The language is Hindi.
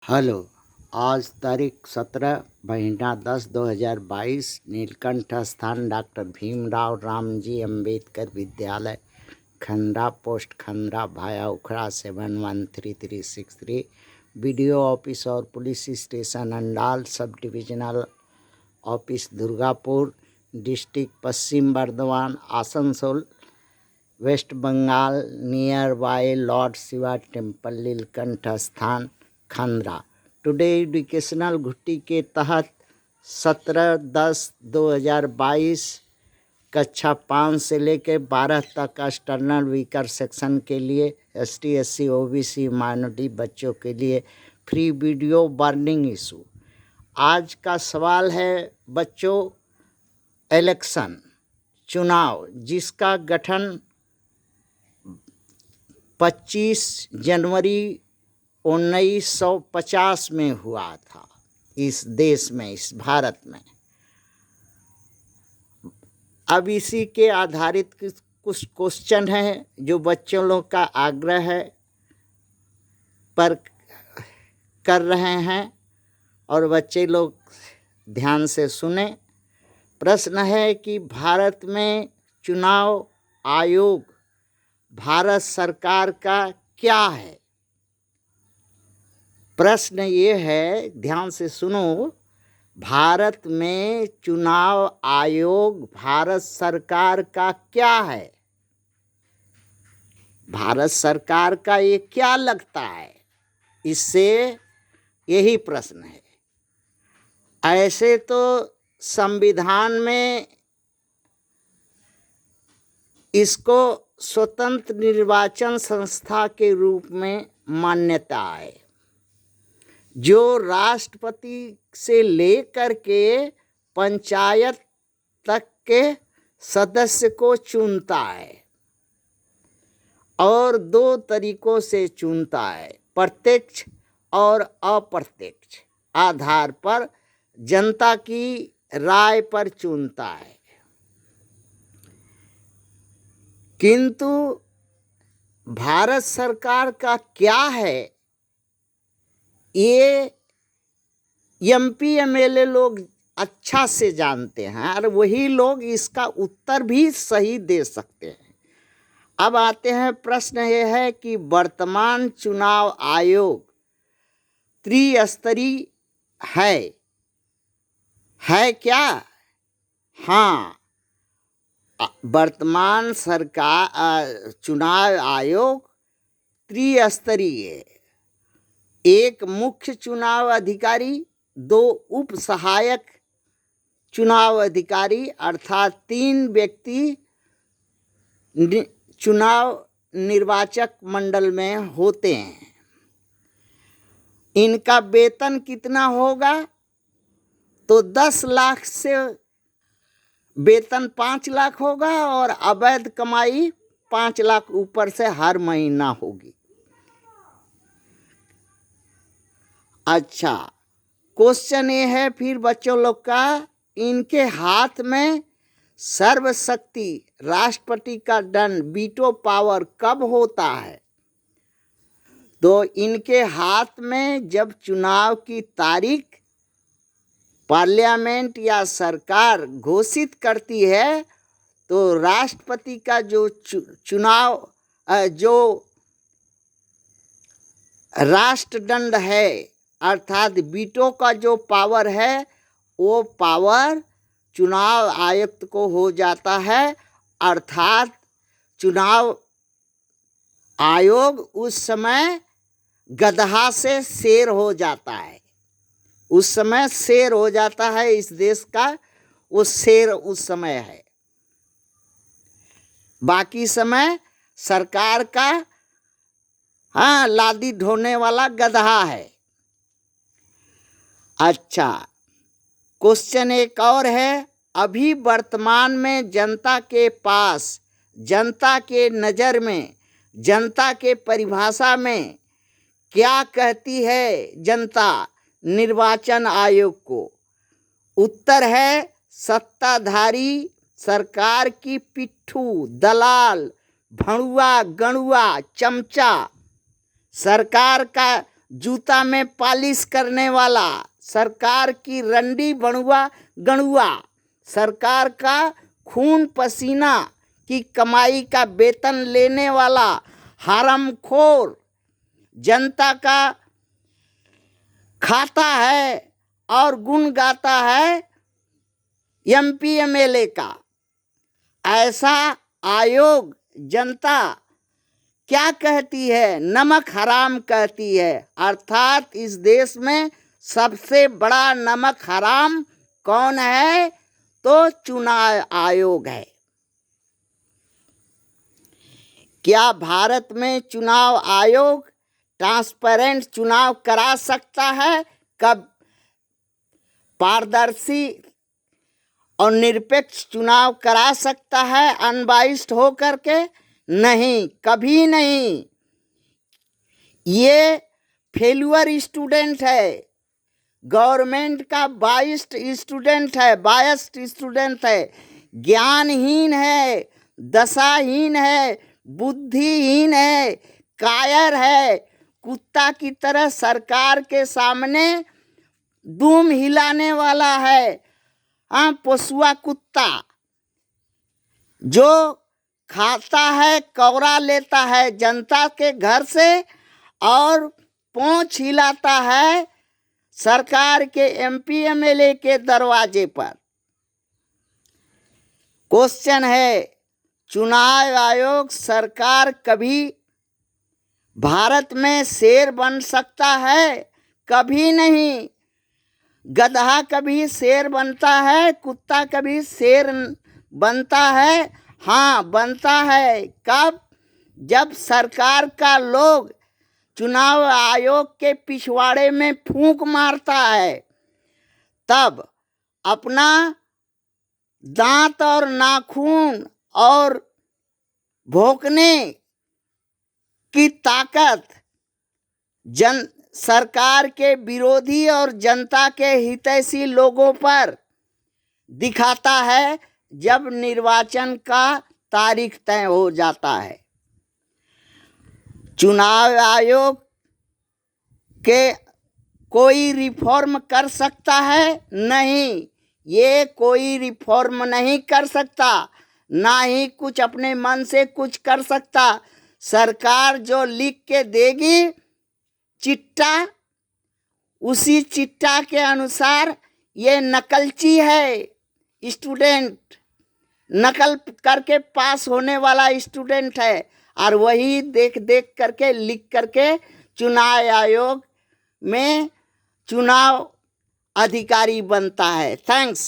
हेलो। आज तारीख 17 महीना 10 2022 नीलकंठ स्थान डॉक्टर भीमराव रामजी अंबेडकर विद्यालय खंडा पोस्ट खंडा भाया उखड़ा 713363 बीडीओ ऑफिस और police station Andal sub divisional office Durgapur district Paschim Bardhaman Asansol West Bengal nearby Lord Shiva temple Neelkanth Sthan Khanda. Today educational घुट्टी के तहत 17/10/2022 कक्षा 5 से लेकर 12 तक एक्सटर्नल वीकर सेक्शन के लिए ST SC OBC माइनॉरिटी बच्चों के लिए फ्री वीडियो वार्निंग इशू। आज का सवाल है बच्चों, इलेक्शन चुनाव जिसका गठन 25 जनवरी 1950 में हुआ था इस देश में, इस भारत में। अब इसी के आधारित कुछ क्वेश्चन हैं जो बच्चों लोग का आग्रह है पर कर रहे हैं और बच्चे लोग ध्यान से सुने। प्रश्न है कि भारत में चुनाव आयोग भारत सरकार का क्या है। प्रश्न ये है, ध्यान से सुनो, भारत में चुनाव आयोग भारत सरकार का क्या है। भारत सरकार का ये क्या लगता है, इससे यही प्रश्न है। ऐसे तो संविधान में इसको स्वतंत्र निर्वाचन संस्था के रूप में मान्यता है जो राष्ट्रपति से लेकर के पंचायत तक के सदस्य को चुनता है और 2 तरीकों से चुनता है, प्रत्यक्ष और अप्रत्यक्ष आधार पर जनता की राय पर चुनता है। किंतु भारत सरकार का क्या है ये MP MLA लोग अच्छा से जानते हैं और वही लोग इसका उत्तर भी सही दे सकते हैं। अब आते हैं, प्रश्न ये है कि वर्तमान चुनाव आयोग त्रिस्तरीय है क्या? हाँ, वर्तमान सरकार चुनाव आयोग त्रिस्तरीय है। एक मुख्य चुनाव अधिकारी, 2 उप सहायक चुनाव अधिकारी अर्थात 3 व्यक्ति चुनाव निर्वाचक मंडल में होते हैं। इनका वेतन कितना होगा? तो 10 लाख से वेतन 5 लाख होगा और अवैध कमाई 5 लाख ऊपर से हर महीना होगी। अच्छा, क्वेश्चन ये है फिर बच्चों लोग का, इनके हाथ में सर्वशक्ति राष्ट्रपति का दंड वीटो पावर कब होता है? तो इनके हाथ में जब चुनाव की तारीख पार्लियामेंट या सरकार घोषित करती है तो राष्ट्रपति का जो चुनाव जो राष्ट्रदंड है अर्थात वीटो का जो पावर है वो पावर चुनाव आयुक्त को हो जाता है। अर्थात चुनाव आयोग उस समय गदहा से शेर हो जाता है, उस समय शेर हो जाता है इस देश का, वो शेर उस समय है। बाकी समय सरकार का लादी ढोने वाला गदहा है। अच्छा, क्वेश्चन एक और है, अभी वर्तमान में जनता के पास, जनता के नज़र में, जनता के परिभाषा में क्या कहती है जनता निर्वाचन आयोग को? उत्तर है सत्ताधारी सरकार की पिट्ठू, दलाल, भड़ुआ, गणुआ, चमचा, सरकार का जूता में पालिश करने वाला, सरकार की रंडी बणुआ गणुआ, सरकार का खून पसीना की कमाई का वेतन लेने वाला हरामखोर जनता का खाता है और गुण गाता है एमपी एमएलए का। ऐसा आयोग जनता क्या कहती है? नमक हराम कहती है। अर्थात इस देश में सबसे बड़ा नमक हराम कौन है? तो चुनाव आयोग है। क्या भारत में चुनाव आयोग ट्रांसपेरेंट चुनाव करा सकता है? कब पारदर्शी और निरपेक्ष चुनाव करा सकता है अनबाइस्ड हो करके? नहीं, कभी नहीं। ये फेल्यूअर स्टूडेंट है, गवर्नमेंट का बाइस्ड स्टूडेंट है, बायस्ड स्टूडेंट है, ज्ञानहीन है, दशाहीन है, बुद्धिहीन है, कायर है, कुत्ता की तरह सरकार के सामने दुम हिलाने वाला है। हाँ, पोसुआ कुत्ता जो खाता है, कौरा लेता है जनता के घर से और पोंछ हिलाता है सरकार के एमपी एमएलए के दरवाजे पर। क्वेश्चन है, चुनाव आयोग सरकार कभी भारत में शेर बन सकता है? कभी नहीं। गधा कभी शेर बनता है? कुत्ता कभी शेर बनता है? हाँ, बनता है। कब? जब सरकार का लोग चुनाव आयोग के पिछवाड़े में फूंक मारता है, तब अपना दांत और नाखून और भौंकने की ताकत सरकार के विरोधी और जनता के हितैषी लोगों पर दिखाता है जब निर्वाचन का तारीख तय हो जाता है। चुनाव आयोग के कोई रिफॉर्म कर सकता है? नहीं, ये कोई रिफॉर्म नहीं कर सकता, ना ही कुछ अपने मन से कुछ कर सकता। सरकार जो लिख के देगी चिट्टा, उसी चिट्टा के अनुसार ये नकलची है, स्टूडेंट नकल करके पास होने वाला स्टूडेंट है और वही देख देख करके लिख करके चुनाव आयोग में चुनाव अधिकारी बनता है। थैंक्स।